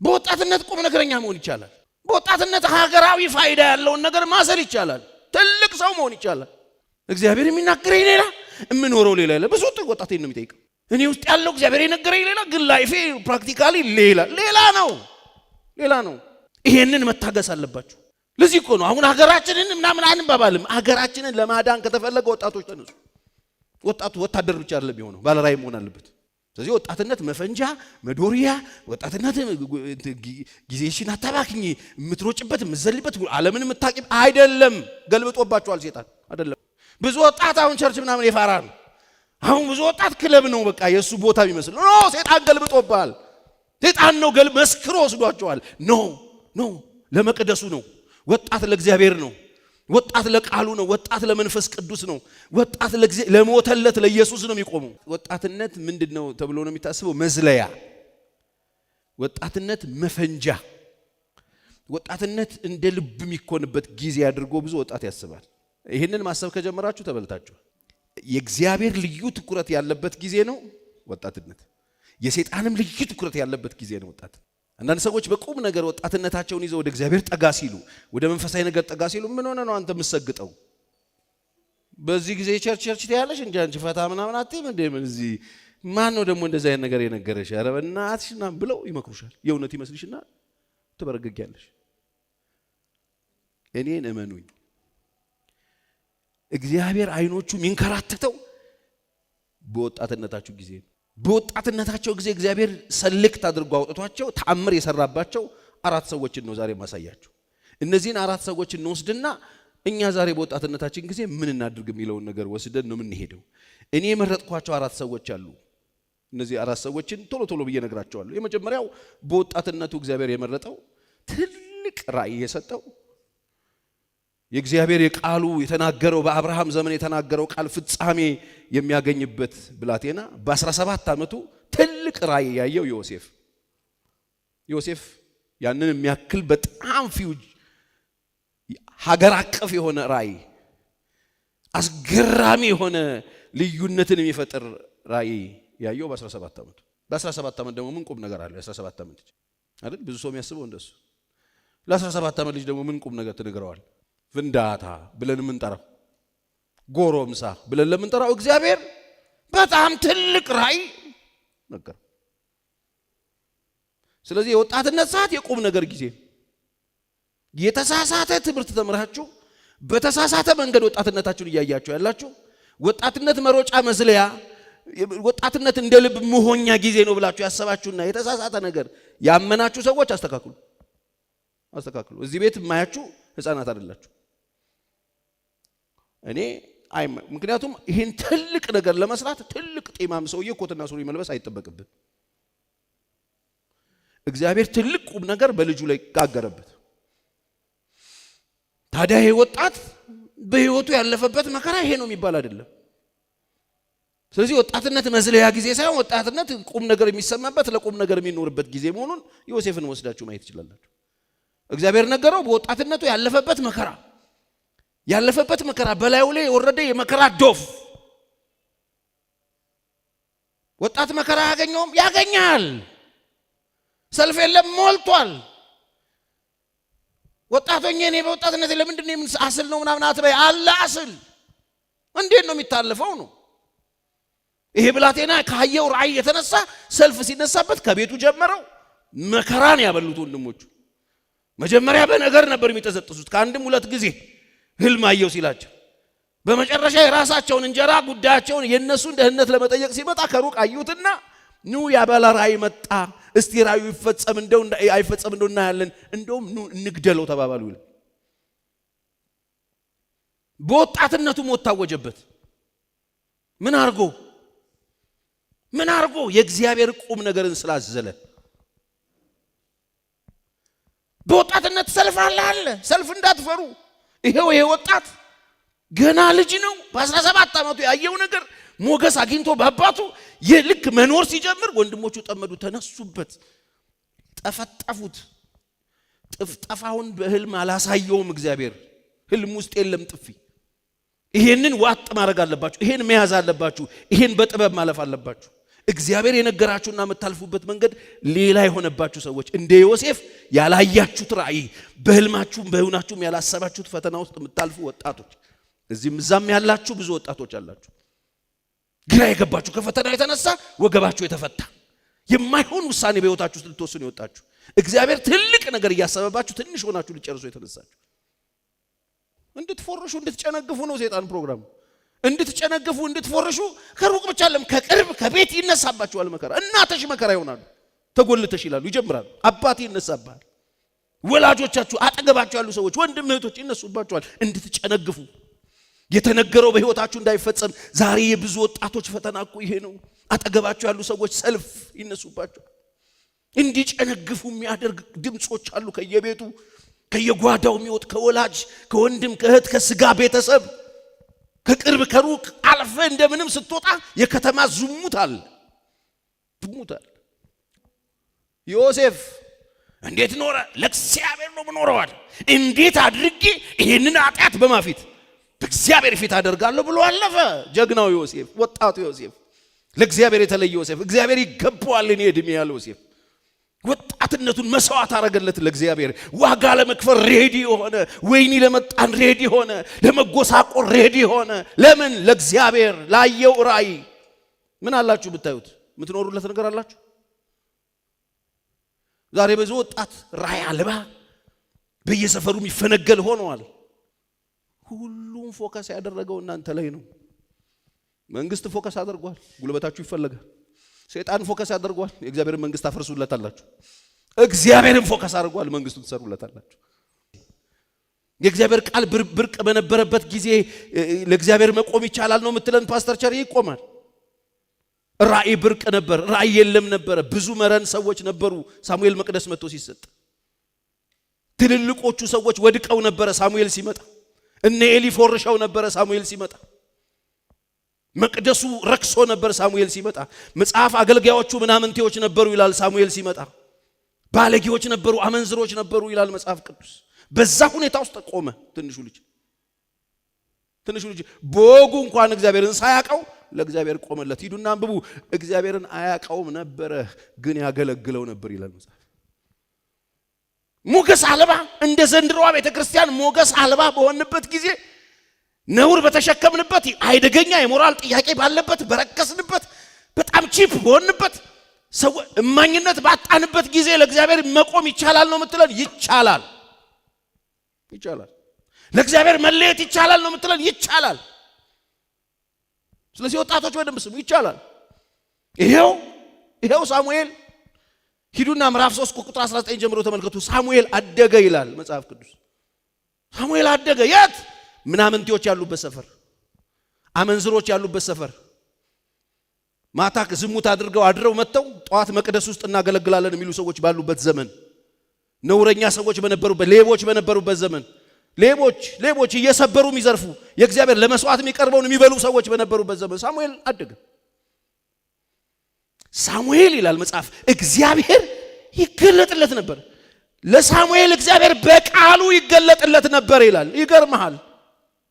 በወጣትነት ቁም ነገረኛ መሆን ይቻላል። በወጣትነት ሀገራዊ ፋይዳ ያለውን ነገር ማሰል ይቻላል። ትልቅ ሰው መሆን ይቻላል። እግዚአብሔር የሚናገረኝ ሌላ የምኖረው ሌላ ያለ ብዙ ወጣቴን ነው የሚጠይቀው። እኔ ውስጥ ያለው እግዚአብሔር የነገረኝ ሌላ ግን ላይፌ ፕራክቲካሊ ሌላ ነው። ይሄንን መታገስ አለባችሁ። ለዚህ እኮ ነው አሁን ሀገራችንን ምናምን አንባባልም። ሀገራችንን ለማዳን ከተፈለገ ወጣቶች ተነሱ። ወጣቱ ወታደር ብቻ አይደለም የሚሆነው፣ ባለራዕይ መሆን አለበት። ስለዚህ ወጣትነት መፈንጃ መዶሪያ፣ ወጣትነት ጊዜሽን አታባክኝ የምትሮጭበት የምትዘልበት ዓለምን የምታቂም አይደለም። ገልብጦባችኋል ሴጣን አይደለም። ብዙ ወጣት አሁን ቸርች ምናምን የፋራ ነው። አሁን ብዙ ወጣት ክለብ ነው በቃ የሱ ቦታ የሚመስል ኖ ሴጣን ገልብጦባል። ሴጣን ነው መስክሮ ወስዷቸዋል። ኖ ለመቅደሱ ነው። ወጣት ለእግዚአብሔር ነው። ወጣት ለቃሉ ነው። ወጣት ለመንፈስ ቅዱስ ነው። ወጣት ለሞተለት ለኢየሱስ ነው የሚቆመው። ወጣትነት ምንድነው ተብሎ ነው የሚታስበው? መዝለያ፣ ወጣትነት መፈንጃ፣ ወጣትነት እንደ ልብ የሚኮንበት ጊዜ አድርጎ ብዙ ወጣት ያስባል። ይሄንን ማሰብ ከጀመራችሁ ተበልታችኋል። የእግዚአብሔር ልዩ ትኩረት ያለበት ጊዜ ነው ወጣትነት። የሰይጣንም ልዩ ትኩረት ያለበት ጊዜ ነው ወጣት። አንዳንድ ሰዎች በቁም ነገር ወጣትነታቸውን ይዘው ወደ እግዚአብሔር ጠጋ ሲሉ፣ ወደ መንፈሳዊ ነገር ጠጋ ሲሉ ምን ሆነ ነው አንተ የምትሰግጠው? በዚህ ጊዜ ቸርች ትያለሽ እንጂ አንቺ ፈታ ምናምን አትይም እንዴ? ምን እዚህ ማን ነው ደግሞ እንደዛ አይነት ነገር የነገረሽ? ኧረ በእናትሽና ብለው ይመክሩሻል። የእውነት ይመስልሽና ትበረግጊያለሽ። እኔን እመኑኝ፣ እግዚአብሔር አይኖቹ የሚንከራተተው በወጣትነታችሁ ጊዜ ነው። በወጣትነታቸው ጊዜ እግዚአብሔር ሰልክት አድርጎ አውጥቷቸው ተአምር የሰራባቸው 4 ሰዎችን ነው ዛሬ ማሳያችሁ። እነዚህን 4 ሰዎችን እንወስድና እኛ ዛሬ በወጣትነታችን ጊዜ ምን እናድርግ የሚለውን ነገር ወስደን ነው የምንሄደው። እኔ የመረጥኳቸው 4 ሰዎች አሉ። እነዚህ 4 ሰዎችን ቶሎ ብዬ ነግራቸዋለሁ። የመጀመሪያው በወጣትነቱ እግዚአብሔር የመረጠው ትልቅ ራእይ የሰጠው የእግዚአብሔር የቃሉ የተናገረው በአብርሃም ዘመን የተናገረው ቃል ፍጻሜ የሚያገኝበት ብላቴና በ17 ዓመቱ ትልቅ ራእይ ያየው ዮሴፍ ያንን የሚያክል በጣም ፊውጅ ሀገር አቀፍ የሆነ ራእይ፣ አስገራሚ የሆነ ልዩነትን የሚፈጥር ራእይ ያየው በ17 ዓመቱ። በ17 ዓመት ደግሞ ምን ቁም ነገር አለ? 17 ዓመት አይደል? ብዙ ሰው የሚያስበው እንደሱ። ለ17 ዓመት ልጅ ደግሞ ምን ቁም ነገር ትነግረዋል? ፍንዳታ ብለን የምንጠራው ጎረምሳ ብለን ለምንጠራው እግዚአብሔር በጣም ትልቅ ራእይ ነገር። ስለዚህ የወጣትነት ሰዓት የቁም ነገር ጊዜ። የተሳሳተ ትምህርት ተምራችሁ በተሳሳተ መንገድ ወጣትነታችሁን እያያችሁ ያላችሁ፣ ወጣትነት መሮጫ መዝለያ፣ ወጣትነት እንደ ልብ መሆኛ ጊዜ ነው ብላችሁ ያሰባችሁና የተሳሳተ ነገር ያመናችሁ ሰዎች አስተካክሉ። እዚህ ቤት የማያችሁ ህፃናት አይደላችሁ። ምክንያቱም ይህን ትልቅ ነገር ለመስራት ትልቅ ጤማም ሰውዬ ኮትና ሱሪ መልበስ አይጠበቅብን። እግዚአብሔር ትልቅ ቁም ነገር በልጁ ላይ ጋገረበት። ታዲያ ይሄ ወጣት በህይወቱ ያለፈበት መከራ ይሄ ነው የሚባል አይደለም። ስለዚህ ወጣትነት መዝለያ ጊዜ ሳይሆን ወጣትነት ቁም ነገር የሚሰማበት ለቁም ነገር የሚኖርበት ጊዜ መሆኑን ዮሴፍን ወስዳችሁ ማየት ትችላላችሁ። እግዚአብሔር ነገረው በወጣትነቱ ያለፈበት መከራ በላዩ ላይ የወረደ የመከራ ዶፍ። ወጣት መከራ ያገኛል። ሰልፍ የለም ሞልቷል። ወጣቶኝ እኔ በወጣትነት ለምንድን ነው አስል ነው ምናምን አትበይ አለ። አስል እንዴት ነው የሚታለፈው ነው። ይሄ ብላቴና ካየው ራእይ የተነሳ ሰልፍ ሲነሳበት ከቤቱ ጀመረው መከራን ያበሉት ወንድሞቹ። መጀመሪያ በነገር ነበር የሚተዘጥሱት ከአንድም 2 ጊዜ ህልም አየው ሲላቸው፣ በመጨረሻ የራሳቸውን እንጀራ ጉዳያቸውን የነሱን ደህንነት ለመጠየቅ ሲመጣ ከሩቅ አዩትና ኑ ያበላ ራእይ መጣ፣ እስቲ ራእዩ ይፈጸም እንደው አይፈጸም እንደው እናያለን፣ እንደውም ኑ እንግደለው ተባባሉ። በወጣትነቱ ሞት ታወጀበት። ምን አርጎ የእግዚአብሔር ቁም ነገርን ስላዘለ። በወጣትነት ሰልፍ አለ። ሰልፍ እንዳትፈሩ። ይሄው ይሄ ወጣት ገና ልጅ ነው። በ17 ዓመቱ ያየው ነገር ሞገስ አግኝቶ በአባቱ የልክ መኖር ሲጀምር ወንድሞቹ ጠመዱ፣ ተነሱበት፣ ጠፈጠፉት። ጥፍጠፋውን በህልም አላሳየውም እግዚአብሔር። ህልም ውስጥ የለም ጥፊ። ይሄንን ዋጥ ማድረግ አለባችሁ። ይሄን መያዝ አለባችሁ። ይሄን በጥበብ ማለፍ አለባችሁ። እግዚአብሔር የነገራችሁና የምታልፉበት መንገድ ሌላ የሆነባችሁ ሰዎች እንደ ዮሴፍ ያላያችሁት ራእይ በህልማችሁም በእውናችሁም ያላሰባችሁት ፈተና ውስጥ የምታልፉ ወጣቶች እዚህም እዛም ያላችሁ ብዙ ወጣቶች አላችሁ። ግራ የገባችሁ ከፈተና የተነሳ ወገባችሁ የተፈታ የማይሆን ውሳኔ በህይወታችሁ ውስጥ ልትወስኑ ይወጣችሁ እግዚአብሔር ትልቅ ነገር እያሰበባችሁ ትንሽ ሆናችሁ ልጨርሱ የተነሳችሁ እንድትፎርሹ እንድትጨነግፉ ነው ሰይጣን ፕሮግራም። እንድትጨነግፉ እንድትፎርሹ ከሩቅ ብቻ አይደለም ከቅርብ ከቤት ይነሳባችኋል መከራ። እናትሽ መከራ ይሆናሉ ተጎልተሽ ይላሉ ይጀምራሉ። አባት ይነሳባል። ወላጆቻችሁ አጠገባችሁ ያሉ ሰዎች ወንድም እህቶች ይነሱባችኋል እንድትጨነግፉ። የተነገረው በህይወታችሁ እንዳይፈጸም ዛሬ የብዙ ወጣቶች ፈተና እኮ ይሄ ነው። አጠገባችሁ ያሉ ሰዎች ሰልፍ ይነሱባችኋል። እንዲጨነግፉ የሚያደርግ ድምጾች አሉ ከየቤቱ ከየጓዳው የሚወጥ ከወላጅ ከወንድም ከእህት ከስጋ ቤተሰብ ከቅርብ ከሩቅ አልፈ እንደምንም ስትወጣ የከተማ ዝሙት አለ። ዮሴፍ እንዴት ኖረ? ለእግዚአብሔር ነው ምኖረዋል። እንዴት አድርጌ ይሄንን ኃጢአት በማፊት በእግዚአብሔር ፊት አደርጋለሁ ብሎ አለፈ። ጀግናው ዮሴፍ፣ ወጣቱ ዮሴፍ፣ ለእግዚአብሔር የተለየ ዮሴፍ፣ እግዚአብሔር ይገባዋል እኔ እድሜ ያለው ዮሴፍ ወጣትነቱን መስዋዕት አረገለት ለእግዚአብሔር። ዋጋ ለመክፈል ሬዲ ሆነ። ወይኒ ለመጣን ሬዲ ሆነ። ለመጎሳቆር ሬዲ ሆነ። ለምን? ለእግዚአብሔር ላየው ራእይ። ምን አላችሁ ብታዩት? የምትኖሩለት ነገር አላችሁ? ዛሬ ብዙ ወጣት ራእይ አልባ በየሰፈሩ የሚፈነገል ሆነዋል። ሁሉም ፎከስ ያደረገው እናንተ ላይ ነው። መንግስት ፎከስ አድርጓል፣ ጉልበታችሁ ይፈለጋል። ሰይጣን ፎከስ ያደርጓል፣ የእግዚአብሔርን መንግስት አፈርሱለታላችሁ። እግዚአብሔርን ፎከስ አድርጓል፣ መንግስቱን ትሰሩለታላችሁ። የእግዚአብሔር ቃል ብርቅ በነበረበት ጊዜ ለእግዚአብሔር መቆም ይቻላል ነው የምትለን ፓስተር ቸር ይቆማል። ራእይ ብርቅ ነበር፣ ራእይ የለም ነበር። ብዙ መረን ሰዎች ነበሩ ሳሙኤል መቅደስ መጥቶ ሲሰጥ። ትልልቆቹ ሰዎች ወድቀው ነበር ሳሙኤል ሲመጣ። እነ ኤሊ ፎርሻው ነበር ሳሙኤል ሲመጣ። መቅደሱ ረክሶ ነበር ሳሙኤል ሲመጣ። መጽሐፍ አገልጋዮቹ ምናምንቴዎች ነበሩ ይላል ሳሙኤል ሲመጣ። ባለጌዎች ነበሩ፣ አመንዝሮች ነበሩ ይላል መጽሐፍ ቅዱስ። በዛ ሁኔታ ውስጥ ቆመ ትንሹ ልጅ በወጉ እንኳን እግዚአብሔርን ሳያቀው ለእግዚአብሔር ቆመለት። ሂዱና አንብቡ። እግዚአብሔርን አያቀውም ነበር ግን ያገለግለው ነበር ይላል መጽሐፍ። ሞገስ አልባ እንደ ዘንድሮዋ ቤተክርስቲያን ሞገስ አልባ በሆነበት ጊዜ ነውር በተሸከምንበት አይደገኛ የሞራል ጥያቄ ባለበት በረከስንበት በጣም ቺፕ በሆንበት ሰው እማኝነት ባጣንበት ጊዜ ለእግዚአብሔር መቆም ይቻላል ነው የምትለን? ይቻላል። ለእግዚአብሔር መለየት ይቻላል ነው የምትለን? ይቻላል። ስለዚህ ወጣቶች በደንብ ስሙ፣ ይቻላል። ይሄው ሳሙኤል ሂዱና ምዕራፍ 3 ቁጥር 19 ጀምሮ ተመልከቱ። ሳሙኤል አደገ ይላል መጽሐፍ ቅዱስ። ሳሙኤል አደገ የት? ምናምንቴዎች ያሉበት ሰፈር፣ አመንዝሮች ያሉበት ሰፈር፣ ማታ ዝሙት አድረው መተው ጧት መቅደስ ውስጥ እናገለግላለን የሚሉ ሰዎች ባሉበት ዘመን፣ ነውረኛ ሰዎች በነበሩበት፣ ሌቦች በነበሩበት ዘመን፣ ሌቦች እየሰበሩ የሚዘርፉ የእግዚአብሔር ለመስዋዕት የሚቀርበውን የሚበሉ ሰዎች በነበሩበት ዘመን ሳሙኤል አደገ። ሳሙኤል ይላል መጽሐፍ እግዚአብሔር ይገለጥለት ነበር። ለሳሙኤል እግዚአብሔር በቃሉ ይገለጥለት ነበር ይላል። ይገርምሃል።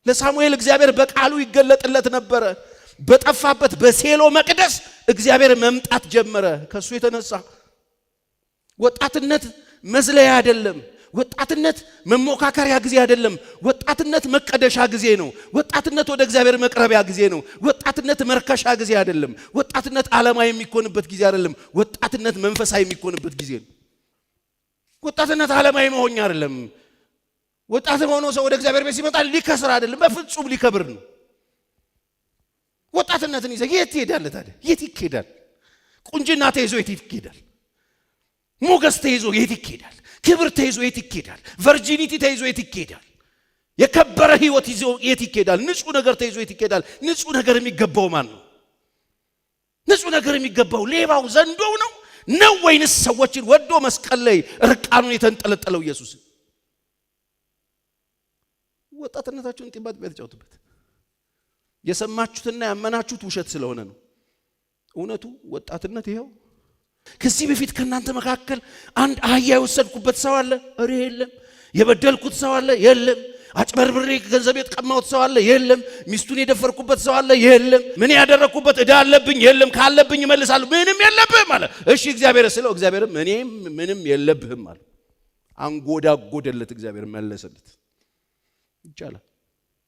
ለሳሙኤል እግዚአብሔር በቃሉ ይገለጥለት ነበር። በጠፋበት በሴሎ መቅደስ እግዚአብሔር መምጣት ጀመረ። ከሱ የተነሳ ወጣትነት መዝለያ አይደለም። ወጣትነት መሞካከሪያ ጊዜ አይደለም። ወጣትነት መቀደሻ ጊዜ ነው። ወጣትነት ወደ እግዚአብሔር መቅረቢያ ጊዜ ነው። ወጣትነት መርከሻ ጊዜ አይደለም። ወጣትነት ዓለማ የሚኮንበት ጊዜ አይደለም። ወጣትነት መንፈሳዊ የሚኮንበት ጊዜ ነው። ወጣትነት ዓለማዊ መሆኛ አይደለም። ወጣት ሆኖ ሰው ወደ እግዚአብሔር ቤት ሲመጣ ሊከስር አይደለም፣ በፍጹም ሊከብር ነው። ወጣትነትን ይዘህ የት ይሄዳል ታዲያ? የት ይሄዳል? ቁንጅና ተይዞ የት ይሄዳል? ሞገስ ተይዞ የት ይሄዳል? ክብር ተይዞ የት ይሄዳል? ቨርጂኒቲ ተይዞ የት ይሄዳል? የከበረ ህይወት ይዞ የት ይሄዳል? ንጹህ ነገር ተይዞ የት ይሄዳል? ንጹህ ነገር የሚገባው ማን ነው? ንጹህ ነገር የሚገባው ሌባው ዘንዶው ነው ወይንስ ሰዎችን ወዶ መስቀል ላይ ርቃኑን የተንጠለጠለው ኢየሱስ? ወጣትነታችሁን ጢባት ቢያጫውቱበት የሰማችሁትና ያመናችሁት ውሸት ስለሆነ ነው። እውነቱ ወጣትነት ይሄው። ከዚህ በፊት ከናንተ መካከል አንድ አህያ የወሰድኩበት ሰው አለ? እረ የለም። የበደልኩት ሰው አለ? የለም። አጭበርብሬ ገንዘብ የተቀማሁት ሰው አለ? የለም። ሚስቱን የደፈርኩበት ሰው አለ? የለም። ምን ያደረኩበት ዕዳ አለብኝ? የለም። ካለብኝ እመልሳለሁ። ምንም የለብህም አለ። እሺ እግዚአብሔር ስለው እግዚአብሔርም እኔም ምንም የለብህም አለ። አንጎዳጎደለት፣ እግዚአብሔር መለሰለት። ይቻላል።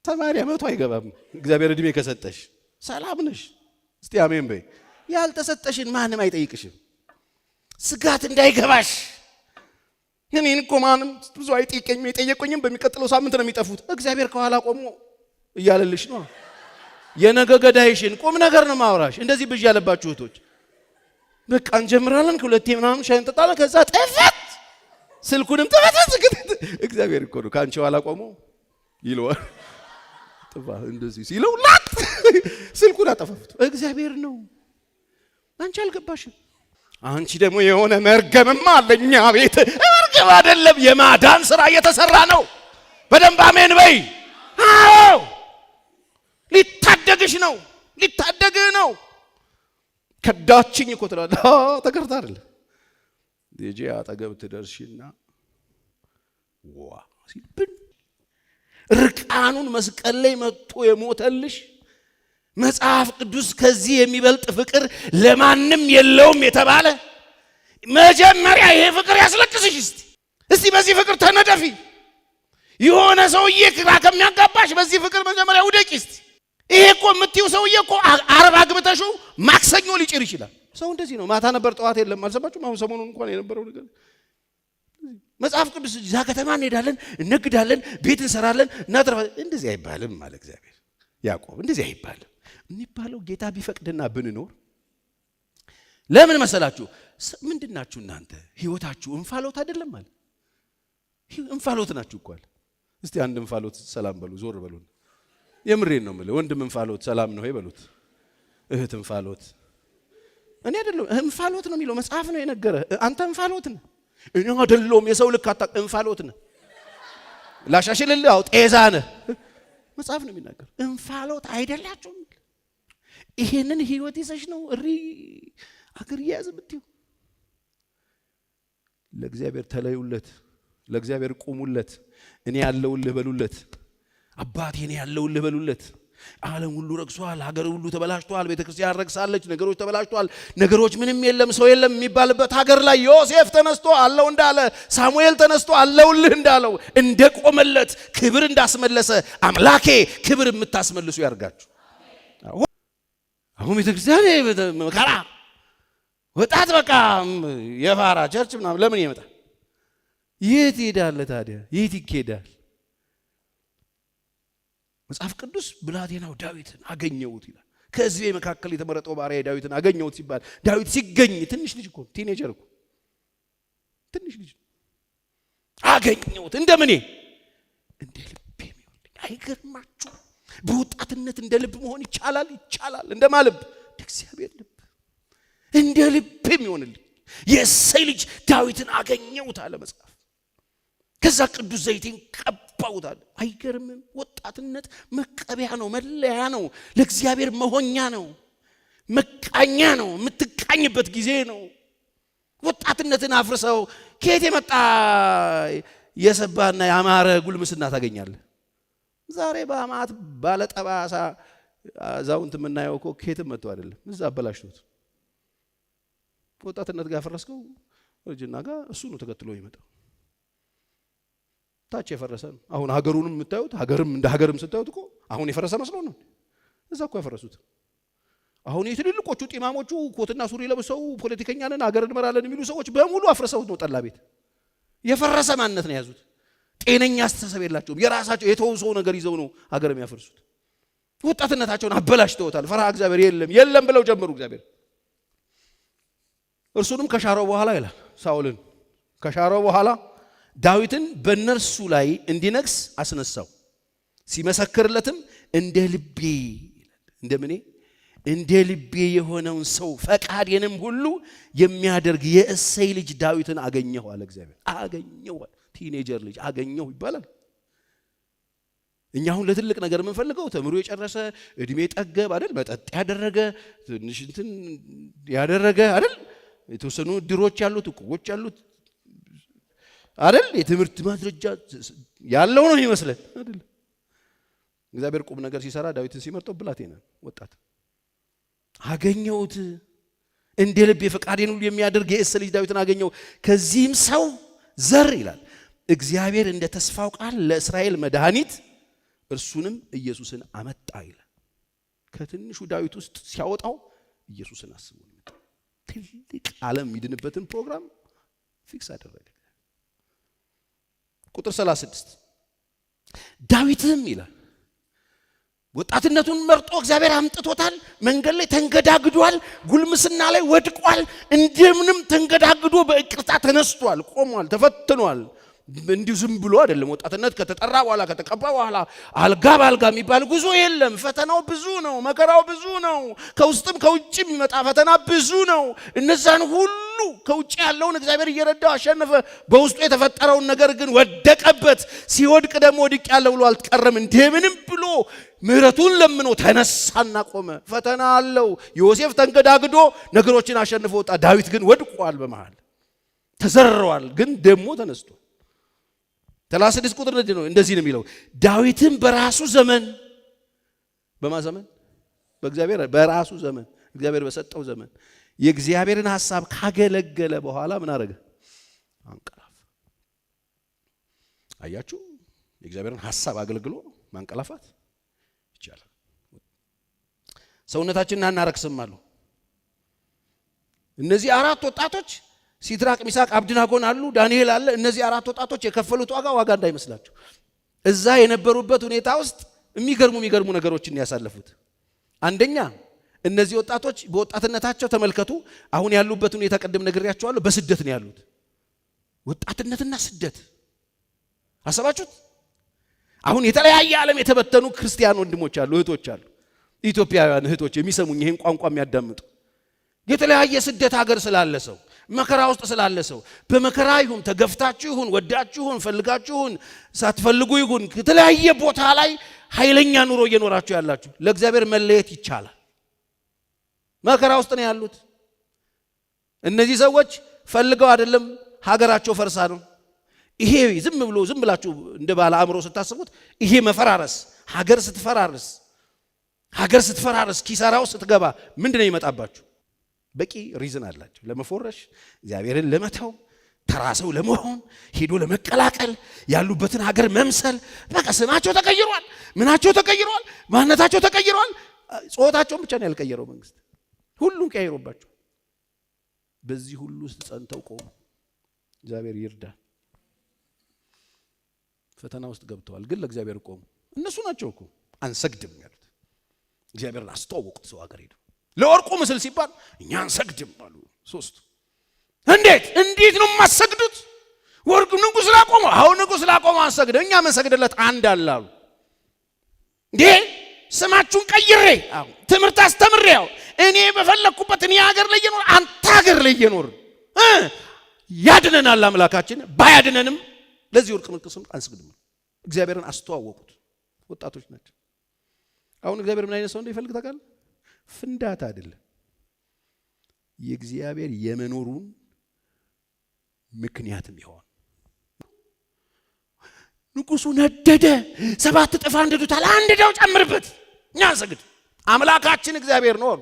80 ዓመቱ አይገባም። እግዚአብሔር እድሜ ከሰጠሽ ሰላም ነሽ። እስቲ አሜን በይ። ያልተሰጠሽን ማንም አይጠይቅሽም። ስጋት እንዳይገባሽ። እኔን እኮ ማንም ብዙ አይጠይቀኝም፣ የጠየቁኝም በሚቀጥለው ሳምንት ነው የሚጠፉት። እግዚአብሔር ከኋላ ቆሞ እያለልሽ ነው። የነገ ገዳይሽን ቁም ነገር ነው ማውራሽ። እንደዚህ ብዥ ያለባችሁ እህቶች በቃ እንጀምራለን፣ ሁለቴ ምናምን ሻይ እንጠጣለን፣ ከዛ ጠፈት ስልኩንም ጠፈት። እግዚአብሔር እኮ ነው ካንቺ ኋላ ቆሞ ይለዋል። ጥፋ እንደዚህ ሲለው ላት ስልኩን አጠፋፉት። እግዚአብሔር ነው። አንቺ አልገባሽም። አንቺ ደግሞ የሆነ መርገምማ አለኛ ቤት። መርገም አይደለም፣ የማዳን ስራ እየተሰራ ነው። በደንብ አሜን በይ። አዎ ሊታደግሽ ነው፣ ሊታደግህ ነው። ከዳችኝ እኮ ትላለህ። ተከርታ አይደለም ልጄ አጠገብ ትደርሽና ዋ ሲብን ርቃኑን መስቀል ላይ መጥቶ የሞተልሽ መጽሐፍ ቅዱስ ከዚህ የሚበልጥ ፍቅር ለማንም የለውም የተባለ መጀመሪያ ይሄ ፍቅር ያስለቅስሽ። እስቲ በዚህ ፍቅር ተነደፊ። የሆነ ሰውዬ ግራ ከሚያጋባሽ በዚህ ፍቅር መጀመሪያ ውደቂ። እስቲ ይሄ እኮ የምትይው ሰውዬ እኮ 40 አግብተሽው ማክሰኞ ሊጭር ይችላል። ሰው እንደዚህ ነው። ማታ ነበር ጠዋት የለም። አልሰማችሁም? አሁን ሰሞኑን እንኳን የነበረው ነገር መጽሐፍ ቅዱስ እዛ ከተማ እንሄዳለን፣ እነግዳለን፣ ቤት እንሰራለን፣ እናጥራለን። እንደዚህ አይባልም አለ እግዚአብሔር። ያዕቆብ እንደዚህ አይባልም የሚባለው ጌታ ቢፈቅድና ብንኖር። ለምን መሰላችሁ? ምንድናችሁ እናንተ? ህይወታችሁ እንፋሎት አይደለም አለ። እንፋሎት ናችሁ እኮ አለ። እስቲ አንድ እንፋሎት ሰላም በሉ፣ ዞር በሉ። የምሬን ነው የምልህ። ወንድም እንፋሎት ሰላም ነው ይበሉት። እህት እንፋሎት እኔ አይደለም እንፋሎት ነው የሚለው መጽሐፍ ነው የነገረ። አንተ እንፋሎት ነህ፣ እኔ አይደለም። የሰው ልክ አጣ እንፋሎት ነህ። ላሻሽልልህ፣ አው ጤዛ ነህ። መጽሐፍ ነው የሚናገር። እንፋሎት አይደላችሁም። ይሄንን ህይወት ይዘሽ ነው እሪ አገር ያዝ ብትዩ። ለእግዚአብሔር ተለዩለት፣ ለእግዚአብሔር ቁሙለት። እኔ ያለውልህ በሉለት። አባቴ እኔ ያለውልህ በሉለት። ዓለም ሁሉ ረክሷል፣ ሀገር ሁሉ ተበላሽቷል፣ ቤተክርስቲያን ረክሳለች፣ ነገሮች ተበላሽቷል፣ ነገሮች ምንም የለም፣ ሰው የለም የሚባልበት ሀገር ላይ ዮሴፍ ተነስቶ አለው እንዳለ፣ ሳሙኤል ተነስቶ አለውልህ እንዳለው እንደቆመለት ክብር እንዳስመለሰ አምላኬ ክብር የምታስመልሱ ያርጋችሁ። አሁን ቤተክርስቲያን መከራ ወጣት በቃ የፋራ ቸርች ምናምን ለምን ይመጣል? የት ይሄዳል ታዲያ? የት ይኬዳል? መጽሐፍ ቅዱስ ብላቴናው ዳዊትን አገኘውት ይላል። ከሕዝቤ መካከል የተመረጠው ባሪያዬ ዳዊትን አገኘውት ሲባል ዳዊት ሲገኝ ትንሽ ልጅ እኮ ቲኔጀር እኮ ትንሽ ልጅ አገኘውት። እንደምን እንደ ልብ የሚሆንልኝ አይገርማችሁ? በወጣትነት እንደ ልብ መሆን ይቻላል? ይቻላል። እንደማልብ እግዚአብሔር ልብ እንደ ልብ የሚሆንልኝ የእሴይ ልጅ ዳዊትን አገኘውት አለ መጽሐፍ። ከዛ ቅዱስ ዘይትን ቀባውታል። አይገርምም? ወጣትነት መቀበያ ነው፣ መለያ ነው፣ ለእግዚአብሔር መሆኛ ነው፣ መቃኛ ነው፣ የምትቃኝበት ጊዜ ነው። ወጣትነትን አፍርሰው ከየት የመጣ የሰባና ያማረ ጉልምስና ታገኛለህ? ዛሬ በአማት ባለጠባሳ አዛውንት የምናየው እኮ ከየትም መጥቶ አይደለም፣ እዛ አበላሽቶት ወጣትነት ጋር ፈረስከው እርጅና ጋር እሱ ነው ተከትሎ ይመጣው። ታች የፈረሰ ነው። አሁን ሀገሩንም የምታዩት ሀገርም እንደ ሀገርም ስታዩት እኮ አሁን የፈረሰ መስሎ ነው። እዛ እኮ ያፈረሱት አሁን የትልልቆቹ ጢማሞቹ ኮትና ሱሪ ለብሰው ፖለቲከኛ ነን ሀገር እንመራለን የሚሉ ሰዎች በሙሉ አፍርሰውት ነው ጠላ ቤት። የፈረሰ ማንነት ነው የያዙት። ጤነኛ አስተሳሰብ የላቸውም። የራሳቸው የተወሰ ነገር ይዘው ነው ሀገር የሚያፈርሱት። ወጣትነታቸውን አበላሽተውታል። ፈርሃ እግዚአብሔር የለም ብለው ጀመሩ። እግዚአብሔር እርሱንም ከሻረው በኋላ ይላል ሳኦልን ከሻረው በኋላ ዳዊትን በእነርሱ ላይ እንዲነግስ አስነሳው። ሲመሰክርለትም እንደ ልቤ እንደምኔ እንደ ልቤ የሆነውን ሰው ፈቃዴንም ሁሉ የሚያደርግ የእሴይ ልጅ ዳዊትን አገኘሁ አለ እግዚአብሔር። አገኘሁ፣ ቲኔጀር ልጅ አገኘሁ ይባላል። እኛ አሁን ለትልቅ ነገር የምንፈልገው ተምሮ የጨረሰ እድሜ ጠገብ አይደል፣ መጠጥ ያደረገ ትንሽ እንትን ያደረገ አይደል፣ የተወሰኑ ድሮች ያሉት እቁቦች ያሉት አይደል? የትምህርት ማስረጃ ያለው ነው ይመስላል አይደል? እግዚአብሔር ቁም ነገር ሲሰራ ዳዊትን ሲመርጠው ብላቴና ወጣት አገኘሁት፣ እንደ ልቤ ፈቃዴን ሁሉ የሚያደርግ የእሴይ ልጅ ዳዊትን አገኘው። ከዚህም ሰው ዘር ይላል እግዚአብሔር እንደ ተስፋው ቃል ለእስራኤል መድኃኒት እርሱንም ኢየሱስን አመጣ ይላል። ከትንሹ ዳዊት ውስጥ ሲያወጣው ኢየሱስን አስቦ ነው። ትልቅ ዓለም የሚድንበትን ፕሮግራም ፊክስ አደረገ። ቁጥር 36 ዳዊትም ይላል ወጣትነቱን መርጦ እግዚአብሔር አምጥቶታል። መንገድ ላይ ተንገዳግዷል፣ ጉልምስና ላይ ወድቋል። እንደምንም ተንገዳግዶ በእቅርታ ተነስቷል፣ ቆሟል፣ ተፈትኗል። እንዲሁ ዝም ብሎ አይደለም። ወጣትነት ከተጠራ በኋላ ከተቀባ በኋላ አልጋ ባልጋ የሚባል ጉዞ የለም። ፈተናው ብዙ ነው፣ መከራው ብዙ ነው። ከውስጥም ከውጭም የሚመጣ ፈተና ብዙ ነው። እነዛን ሁሉ ከውጭ ያለውን እግዚአብሔር እየረዳው አሸነፈ። በውስጡ የተፈጠረውን ነገር ግን ወደቀበት። ሲወድቅ ደግሞ ወድቅ ያለ ብሎ አልተቀረም። እንደምንም ብሎ ምህረቱን ለምኖ ተነሳና ቆመ። ፈተና አለው። ዮሴፍ ተንገዳግዶ ነገሮችን አሸንፎ ወጣ። ዳዊት ግን ወድቋል፣ በመሃል ተዘርሯል፣ ግን ደግሞ ተነስቷል። 36 ቁጥር ነው እንደዚህ ነው የሚለው ዳዊትም በራሱ ዘመን በማዘመን በእግዚአብሔር በራሱ ዘመን እግዚአብሔር በሰጠው ዘመን የእግዚአብሔርን ሐሳብ ካገለገለ በኋላ ምን አደረገ? አንቀላፋ። አያችሁ፣ የእግዚአብሔርን ሐሳብ አገልግሎ ማንቀላፋት ይቻላል። ሰውነታችንን አናረክስም አሉ እነዚህ አራት ወጣቶች። ሲድራቅ ሚሳቅ አብድናጎን አሉ፣ ዳንኤል አለ። እነዚህ አራት ወጣቶች የከፈሉት ዋጋ እንዳይመስላችሁ። እዛ የነበሩበት ሁኔታ ውስጥ የሚገርሙ ነገሮችን ያሳለፉት። አንደኛ እነዚህ ወጣቶች በወጣትነታቸው ተመልከቱ፣ አሁን ያሉበት ሁኔታ ቀደም ነግሬያቸዋለሁ። በስደት ነው ያሉት። ወጣትነትና ስደት አሰባችሁት? አሁን የተለያየ ዓለም የተበተኑ ክርስቲያን ወንድሞች አሉ፣ እህቶች አሉ፣ ኢትዮጵያውያን እህቶች የሚሰሙኝ ይሄን ቋንቋ የሚያዳምጡ የተለያየ ስደት ሀገር ስላለ ሰው መከራ ውስጥ ስላለ ሰው በመከራ ይሁን ተገፍታችሁ ይሁን ወዳችሁ ይሁን ፈልጋችሁ ይሁን ሳትፈልጉ ይሁን የተለያየ ቦታ ላይ ኃይለኛ ኑሮ እየኖራችሁ ያላችሁ ለእግዚአብሔር መለየት ይቻላል። መከራ ውስጥ ነው ያሉት እነዚህ ሰዎች። ፈልገው አይደለም፣ ሀገራቸው ፈርሳ ነው። ይሄ ዝም ብላችሁ እንደ ባለ አእምሮ ስታስቡት ይሄ መፈራረስ ሀገር ስትፈራረስ ኪሳራው ስትገባ ምንድነው ይመጣባችሁ? በቂ ሪዝን አላቸው ለመፎረሽ፣ እግዚአብሔርን ለመተው፣ ተራሰው ለመሆን፣ ሄዶ ለመቀላቀል፣ ያሉበትን ሀገር መምሰል። በቃ ስማቸው ተቀይሯል፣ ምናቸው ተቀይሯል፣ ማንነታቸው ተቀይሯል። ጾታቸውን ብቻ ነው ያልቀየረው መንግስት፣ ሁሉም ቀይሮባቸው። በዚህ ሁሉ ውስጥ ጸንተው ቆሙ። እግዚአብሔር ይርዳል። ፈተና ውስጥ ገብተዋል፣ ግን ለእግዚአብሔር ቆሙ። እነሱ ናቸው እኮ አንሰግድም ያሉት። እግዚአብሔርን አስተዋወቁት። ሰው ሀገር ሄዱ። ለወርቁ ምስል ሲባል እኛ አንሰግድም አሉ ሶስቱ። እንዴት ነው የማሰግዱት? ወርቁ ንጉሥ ላቆመው፣ አሁን ንጉሥ ላቆመው አንሰግድ፣ እኛ መንሰግድለት አንድ አለ አሉ። እንዴ ስማችሁን ቀይሬ ትምህርት አስተምሬ እኔ በፈለኩበት እኔ ሀገር ላይ እየኖር አንተ ሀገር ላይ እየኖር ያድነናል አምላካችን። ባያድነንም ለዚህ ወርቅ ንጉሥ አንሰግድም። እግዚአብሔርን አስተዋወቁት። ወጣቶች ናቸው። አሁን እግዚአብሔር ምን አይነት ሰው እንደሚፈልግ ታውቃለህ? ፍንዳታ አይደለም፣ የእግዚአብሔር የመኖሩን ምክንያትም ይሆን። ንጉሱ ነደደ፣ 7 እጥፍ አንድዶታል። አንድ ደው ጨምርበት፣ እኛ አንሰግድ፣ አምላካችን እግዚአብሔር ነው አሉ።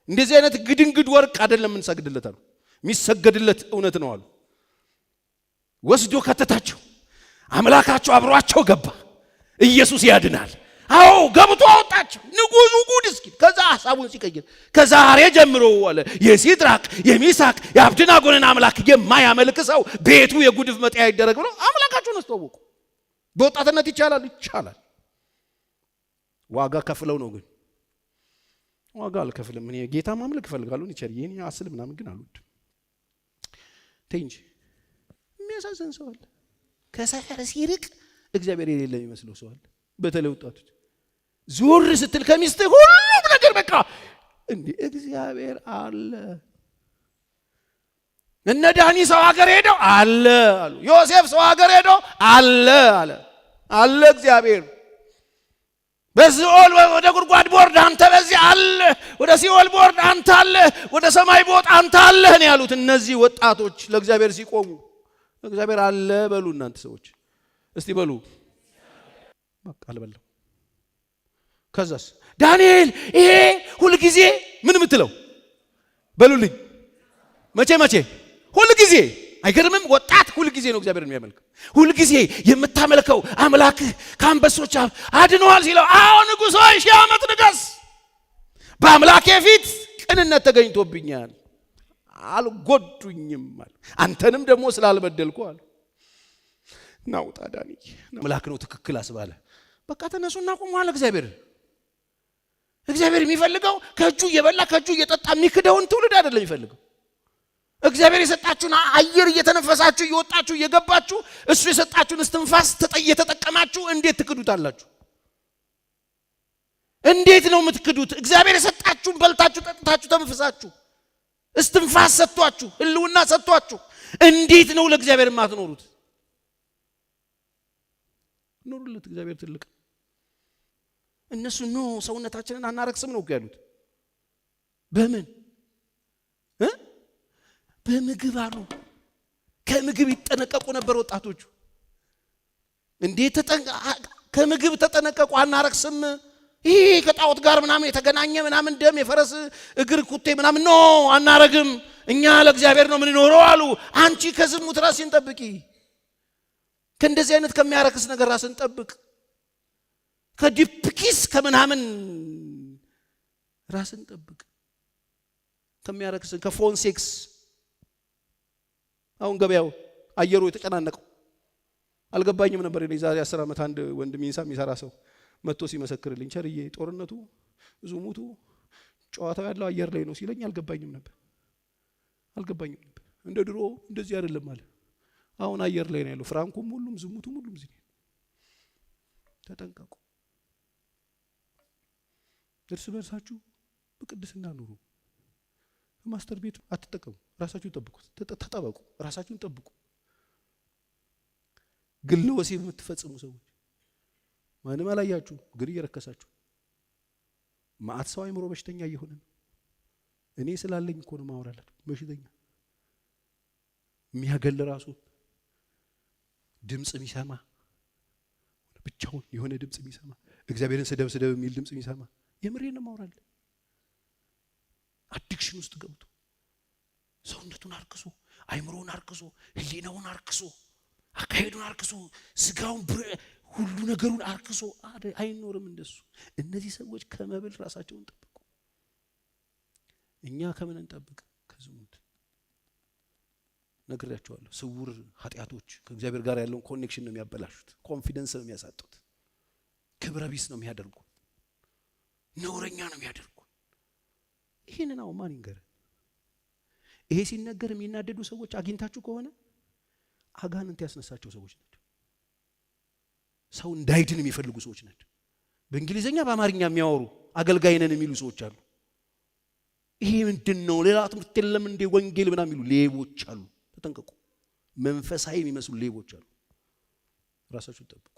እንደዚህ አይነት ግድንግድ ወርቅ አይደለም እንሰግድለት አሉ፣ የሚሰገድለት እውነት ነው አሉ። ወስዶ ከተታቸው፣ አምላካቸው አብሯቸው ገባ። ኢየሱስ ያድናል። አዎ ገብቶ አወጣቸው። ንጉሱ ጉድ እስኪ ከዛ ሐሳቡን ሲቀይር ከዛሬ ጀምሮ አለ የሲድራቅ የሚሳቅ የአብድናጎንን አምላክ የማያመልክ ሰው ቤቱ የጉድፍ መጣያ ይደረግ ብሎ አምላካቸውን አስተዋወቁ። በወጣትነት ይቻላል። ዋጋ ከፍለው ነው። ግን ዋጋ አልከፍልም፣ እኔ ጌታ ማምለክ እፈልጋለሁ፣ ይቸር የኔ አስል ምናምን ግን አልወድም። ተይ እንጂ የሚያሳዝን ሰው አለ። ከሰፈር ሲርቅ እግዚአብሔር የሌለ የሚመስለው ሰው አለ። በተለይ ወጣቶች ዞር ስትል ከሚስት ሁሉም ነገር በቃ እንዴ እግዚአብሔር አለ። እነ ዳኒ ሰው ሀገር ሄደው አለ አሉ። ዮሴፍ ሰው ሀገር ሄደው አለ እግዚአብሔር። በሲኦል ወደ ጉድጓድ ቦርድ አንተ በዚህ አለ፣ ወደ ሲኦል ቦርድ አንተ አለ፣ ወደ ሰማይ ቦት አንተ አለ ነው ያሉት። እነዚህ ወጣቶች ለእግዚአብሔር ሲቆሙ እግዚአብሔር አለ በሉ እናንተ ሰዎች እስቲ በሉ በቃ አልበለው ከዛስ ዳንኤል ይሄ ሁሉ ጊዜ ምን ምትለው በሉልኝ መቼ ሁሉ ጊዜ አይገርምም ወጣት ሁሉ ጊዜ ነው እግዚአብሔርን የሚያመልከው ሁሉ ጊዜ የምታመልከው አምላክ ከአንበሶች አድኗል ሲለው አዎ ንጉሥ ሆይ ሺህ ዓመት ንገስ በአምላኬ ፊት ቅንነት ተገኝቶብኛል አልጎዱኝም አለ አንተንም ደግሞ ስላልበደልኩ አለ ናውጣ ዳኒ አምላክ ነው ትክክል አስባለ በቃ ተነሱና ቆሙ አለ እግዚአብሔር የሚፈልገው ከእጁ እየበላ ከእጁ እየጠጣ የሚክደውን ትውልድ አይደለም የሚፈልገው እግዚአብሔር የሰጣችሁን አየር እየተነፈሳችሁ እየወጣችሁ እየገባችሁ እሱ የሰጣችሁን እስትንፋስ እየተጠቀማችሁ እንዴት ትክዱታላችሁ እንዴት ነው የምትክዱት እግዚአብሔር የሰጣችሁን በልታችሁ ጠጥታችሁ ተንፈሳችሁ እስትንፋስ ሰጥቷችሁ ህልውና ሰጥቷችሁ እንዴት ነው ለእግዚአብሔር ማትኖሩት ኑሩለት እግዚአብሔር ትልቅ እነሱ ነው ሰውነታችንን አናረክስም ነው ያሉት በምን በምግብ አሉ ከምግብ ይጠነቀቁ ነበር ወጣቶቹ እንዴት ከምግብ ተጠነቀቁ አናረክስም ይሄ ከጣዖት ጋር ምናምን የተገናኘ ምናምን ደም የፈረስ እግር ኩቴ ምናምን ነው አናረግም እኛ ለእግዚአብሔር ነው ምን ኖረው አሉ አንቺ ከዝሙት ራስን ጠብቂ ከእንደዚህ አይነት ከሚያረክስ ነገር ራስን ጠብቅ ከዲፕኪስ ከምናምን ራስን ጠብቅ ከሚያረክስ ከፎን ሴክስ አሁን ገበያው አየሩ የተጨናነቀው አልገባኝም ነበር እኔ ዛሬ 10 ዓመት አንድ ወንድም ይንሳ የሚሰራ ሰው መጥቶ ሲመሰክርልኝ ቸርዬ ጦርነቱ ዙሙቱ ጨዋታው ያለው አየር ላይ ነው ሲለኝ አልገባኝም ነበር እንደ ድሮ እንደዚህ አይደለም ማለት አሁን አየር ላይ ነው ያለው ፍራንኩም ሁሉም ዙሙቱም ሁሉም እዚህ ተጠንቀቁ እርስ በርሳችሁ በቅድስና ኑሩ ማስተር ቤት አትጠቀሙ ራሳችሁን ጠብቁ ተጠበቁ ራሳችሁን ጠብቁ ግል ወሲብ የምትፈጽሙ ሰዎች ማንም አላያችሁ ግን እየረከሳችሁ ማአት ሰው አይምሮ በሽተኛ እየሆነ እኔ ስላለኝ እኮ ነው ማወራላችሁ በሽተኛ የሚያገል ራሱ ድምጽ የሚሰማ ብቻውን የሆነ ድምጽ የሚሰማ እግዚአብሔርን ስደብ የሚል ድምጽ የሚሰማ የምሬን ነው ማወራላችሁ አዲክሽን ውስጥ ገብቶ ሰውነቱን አርክሶ አይምሮውን አርክሶ ህሊናውን አርክሶ አካሄዱን አርክሶ ስጋውን ሁሉ ነገሩን አርክሶ አይኖርም እንደሱ እነዚህ ሰዎች ከመብል ራሳቸውን ጠብቁ እኛ ከምን እንጠብቅ ከዝሙት ነግሬያቸዋለሁ ስውር ኃጢያቶች ከእግዚአብሔር ጋር ያለውን ኮኔክሽን ነው የሚያበላሹት ኮንፊደንስ ነው የሚያሳጡት ክብረ ቢስ ነው የሚያደርጉ ነውረኛ ነው የሚያደርጉ ይሄን ነው ማን ይንገር ይሄ ሲነገር የሚናደዱ ሰዎች አግኝታችሁ ከሆነ አጋንንት ያስነሳቸው ሰዎች ናቸው ሰው እንዳይድን የሚፈልጉ ሰዎች ናቸው በእንግሊዘኛ በአማርኛ የሚያወሩ አገልጋይ ነን የሚሉ ሰዎች አሉ ይሄ ምንድነው ሌላ ትምህርት የለም እንደ ወንጌል ምናምን የሚሉ ሌቦች አሉ ተጠንቀቁ መንፈሳዊ የሚመስሉ ሌቦች አሉ ራሳችሁን ጠብቁ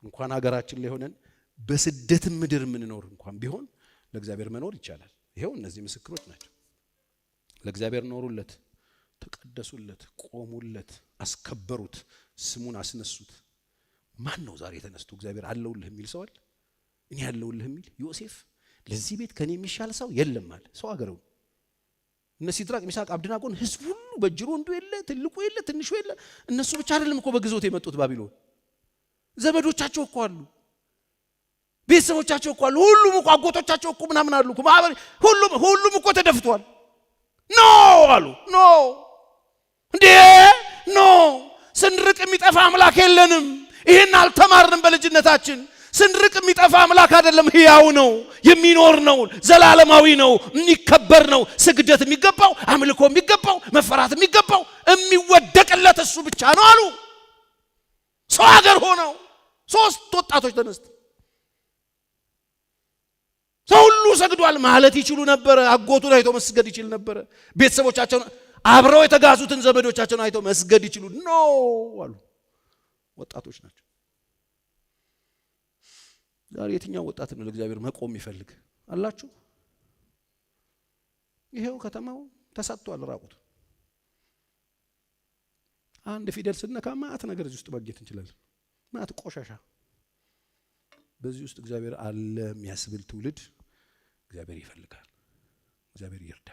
እንኳን ሀገራችን ላይ ሆነን በስደት ምድር ምንኖር እንኳን ቢሆን ለእግዚአብሔር መኖር ይቻላል ይሄው እነዚህ ምስክሮች ናቸው ለእግዚአብሔር ኖሩለት ተቀደሱለት ቆሙለት አስከበሩት ስሙን አስነሱት ማን ነው ዛሬ ተነስቶ እግዚአብሔር አለውልህ የሚል ሰው አለ እኔ አለውልህ የሚል ዮሴፍ ለዚህ ቤት ከኔ የሚሻል ሰው የለም አለ ሰው አገረው እነ ሲድራቅ ሚሳቅ አብደናጎን ህዝብ ሁሉ በጅሮ እንዱ የለ ትልቁ የለ ትንሹ የለ እነሱ ብቻ አይደለም እኮ በግዞት የመጡት ባቢሎን ዘመዶቻቸው እኮ አሉ ቤተሰቦቻቸው እኮ አሉ ሁሉም እኮ አጎቶቻቸው እኮ ምናምን አሉ እኮ ሁሉም እኮ ተደፍቷል ኖ አሉ ኖ እንዴ ኖ ስንርቅ የሚጠፋ አምላክ የለንም ይሄን አልተማርንም በልጅነታችን ስንርቅ የሚጠፋ አምላክ አይደለም ህያው ነው የሚኖር ነው ዘላለማዊ ነው የሚከበር ነው ስግደት የሚገባው አምልኮ የሚገባው መፈራት የሚገባው የሚወደቅለት እሱ ብቻ ነው አሉ ሰው ሀገር ሆነው 3 ወጣቶች ተነስተው ሰው ሁሉ ሰግዷል ማለት ይችሉ ነበር አጎቱን አይቶ መስገድ ይችል ነበር ቤተሰቦቻቸው አብረው የተጋዙትን ዘመዶቻቸውን አይቶ መስገድ ይችሉ ነው አሉ ወጣቶች ናቸው ዛሬ የትኛው ወጣት ነው ለእግዚአብሔር መቆም ይፈልግ አላችሁ ይሄው ከተማው ተሰጥቷል ራቁት አንድ ፊደል ስነካ ማአት ነገር እዚህ ውስጥ ማግኘት እንችላለን። ማአት ቆሻሻ። በዚህ ውስጥ እግዚአብሔር አለ የሚያስብል ትውልድ እግዚአብሔር ይፈልጋል። እግዚአብሔር ይርዳ።